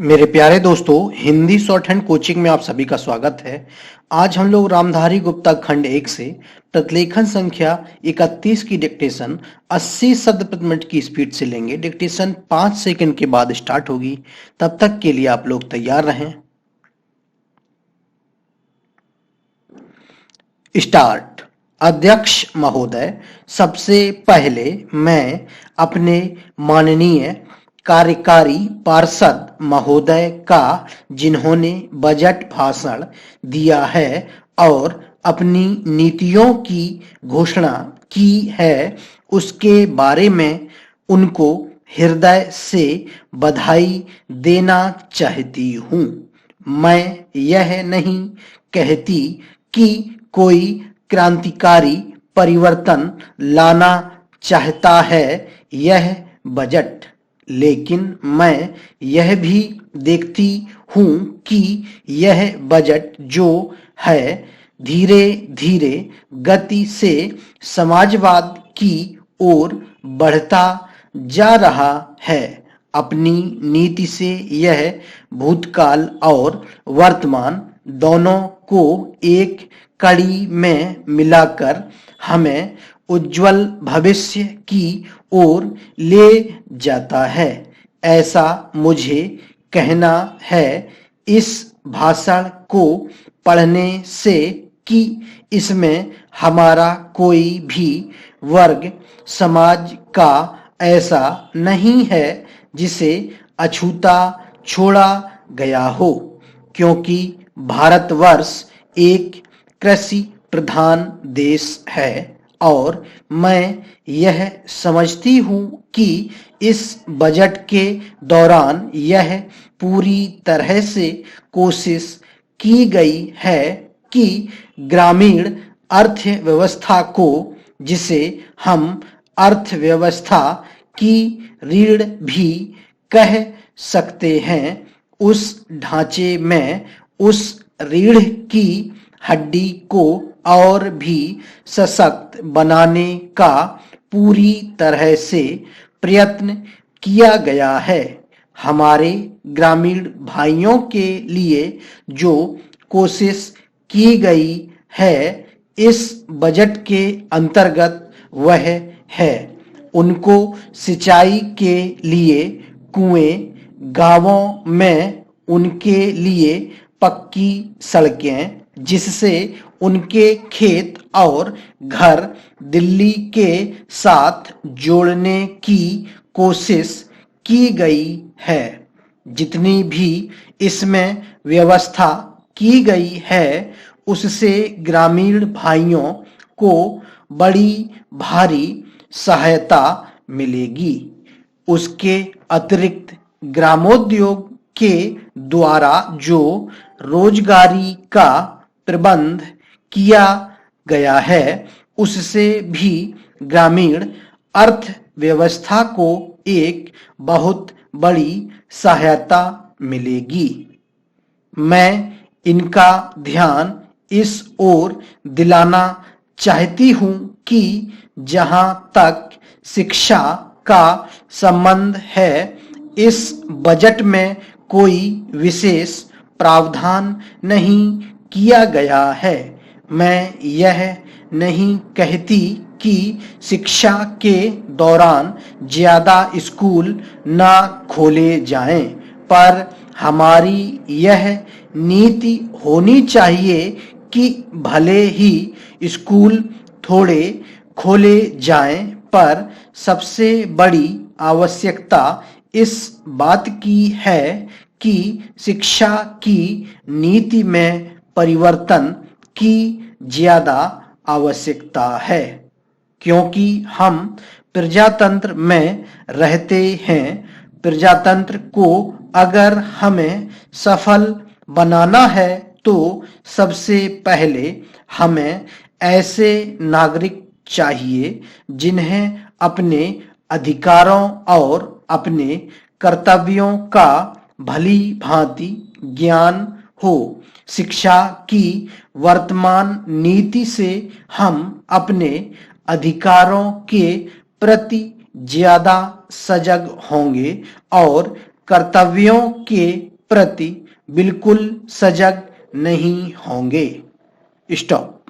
मेरे प्यारे दोस्तों, हिंदी शॉर्ट हैंड कोचिंग में आप सभी का स्वागत है। आज हम लोग रामधारी गुप्ता खंड 1 से प्रतिलेखन संख्या 31 की डिक्टेशन 80 शब्द प्रति मिनट की स्पीड से लेंगे। डिक्टेशन 5 सेकंड के बाद स्टार्ट होगी। तब तक के लिए आप लोग तैयार रहें। स्टार्ट। अध्यक्ष महोदय, सबसे पहले मैं अपने माननीय कार्यकारी पार्षद महोदय का, जिन्होंने बजट भाषण दिया है और अपनी नीतियों की घोषणा की है, उसके बारे में उनको हृदय से बधाई देना चाहती हूँ। मैं यह नहीं कहती कि कोई क्रांतिकारी परिवर्तन लाना चाहता है यह बजट, लेकिन मैं यह भी देखती हूँ कि यह बजट जो है धीरे धीरे गति से समाजवाद की ओर बढ़ता जा रहा है। अपनी नीति से यह भूतकाल और वर्तमान दोनों को एक कड़ी में मिलाकर हमें उज्जवल भविष्य की ओर ले जाता है। ऐसा मुझे कहना है इस भाषण को पढ़ने से कि इसमें हमारा कोई भी वर्ग समाज का ऐसा नहीं है जिसे अछूता छोड़ा गया हो, क्योंकि भारतवर्ष एक कृषि प्रधान देश है और मैं यह समझती हूँ कि इस बजट के दौरान यह पूरी तरह से कोशिश की गई है कि ग्रामीण अर्थव्यवस्था को, जिसे हम अर्थव्यवस्था की रीढ़ भी कह सकते हैं, उस ढांचे में उस रीढ़ की हड्डी को और भी सशक्त बनाने का पूरी तरह से प्रयत्न किया गया है। हमारे ग्रामीण भाइयों के लिए जो कोशिश की गई है इस बजट के अंतर्गत वह है उनको सिंचाई के लिए कुएं, गांवों में उनके लिए पक्की सड़कें, जिससे उनके खेत और घर दिल्ली के साथ जोड़ने की कोशिश की गई है। जितनी भी इसमें व्यवस्था की गई है उससे ग्रामीण भाइयों को बड़ी भारी सहायता मिलेगी। उसके अतिरिक्त ग्रामोद्योग के द्वारा जो रोजगारी का प्रबंध किया गया है उससे भी ग्रामीण अर्थव्यवस्था को एक बहुत बड़ी सहायता मिलेगी। मैं इनका ध्यान इस ओर दिलाना चाहती हूँ कि जहाँ तक शिक्षा का संबंध है इस बजट में कोई विशेष प्रावधान नहीं किया गया है। मैं यह नहीं कहती कि शिक्षा के दौरान ज्यादा स्कूल ना खोले जाएं, पर हमारी यह नीति होनी चाहिए कि भले ही स्कूल थोड़े खोले जाएं, पर सबसे बड़ी आवश्यकता इस बात की है कि शिक्षा की नीति में परिवर्तन की ज्यादा आवश्यकता है, क्योंकि हम प्रजातंत्र में रहते हैं। प्रजातंत्र को अगर हमें सफल बनाना है तो सबसे पहले हमें ऐसे नागरिक चाहिए जिन्हें अपने अधिकारों और अपने कर्तव्यों का भली भांति ज्ञान हो। शिक्षा की वर्तमान नीति से हम अपने अधिकारों के प्रति ज्यादा सजग होंगे और कर्तव्यों के प्रति बिल्कुल सजग नहीं होंगे। स्टॉप।